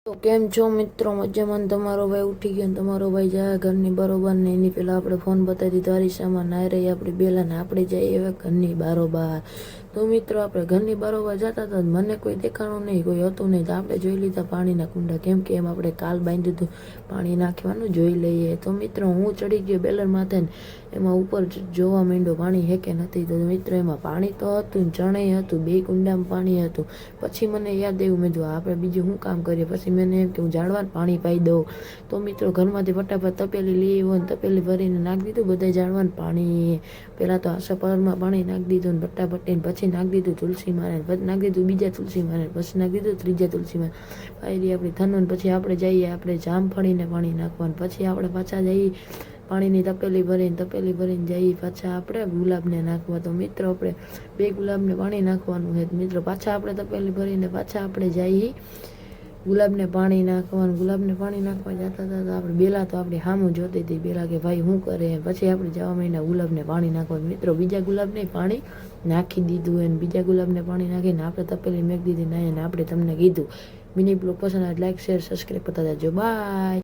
તો કેમ છો મિત્રો? મજામાં? તમારો ભાઈ ઉઠી ગયો ને તમારો ભાઈ જાય ઘરની બરોબર ને એની પહેલાં આપણે ફોન બતાવી દીધો અરીસામાં નાઈ રહી આપણી બેલા ને આપણે જઈએ હવે ઘરની બારોબાર. તો મિત્રો આપણે ઘરની બારોબાર જતા હતા મને કોઈ દેખાણું નહીં, કોઈ હતું નહીં, તો આપણે જોઈ લીધા પાણીના કુંડા, કેમ કે એમ આપણે કાલ બાંધ્યું હતું પાણી નાખવાનું જોઈ લઈએ. તો મિત્રો હું ચડી ગયો બેલર માથે ને એમાં ઉપર જોવા માંડ્યો પાણી હે કે નથી. તો મિત્રો એમાં પાણી તો હતું ને ચણે હતું, બે કુંડામાં પાણી હતું. પછી મને યાદ આવ્યું, મેં જો આપણે બીજું શું કામ કરીએ. પછી મેં એમ કે હું ઝાડવાને પાણી પાઈ દઉં. તો મિત્રો ઘરમાંથી ફટાફટ તપેલી લઈ આવ્યો ને તપેલી ભરીને નાખી દીધું બધા ઝાડવાને પાણી. પહેલાં તો આસપાસમાં પાણી નાખી દીધું ને ફટાફટ, પછી નાખી દીધું તુલસી માને, પછી નાખી દીધું બીજા તુલસી માને, પછી નાખી દીધું ત્રીજા તુલસી માને. પાયરી આપણી થનન. પછી આપણે જઈએ આપણે જામફળીને પાણી નાખવાનું. પછી આપણે પાછા જઈએ પાણીની તપેલી ભરીને જઈએ પાછા આપણે ગુલાબને નાખવા. તો મિત્રો આપણે બે ગુલાબને પાણી નાખવાનું છે. મિત્રો પાછા આપણે તપેલી ભરીને પાછા આપણે જઈએ ગુલાબને પાણી નાખવાનું. ગુલાબને પાણી નાખવા જતા હતા તો આપણે બેલા તો આપણે સામું જોતી હતી. બેલા કે ભાઈ શું કરે. પછી આપણે જવા માંડ્યા ગુલાબને પાણી નાખવાનું. મિત્રો બીજા ગુલાબને પાણી નાખી દીધું એને, બીજા ગુલાબને પાણી નાખીને આપણે તપેલી મેક દીધી ને આપણે તમને કીધું મિની બ્લોગ પસંદ આવે લાઈક શેર સબસ્ક્રાઈબ કરતા જજો. બાય.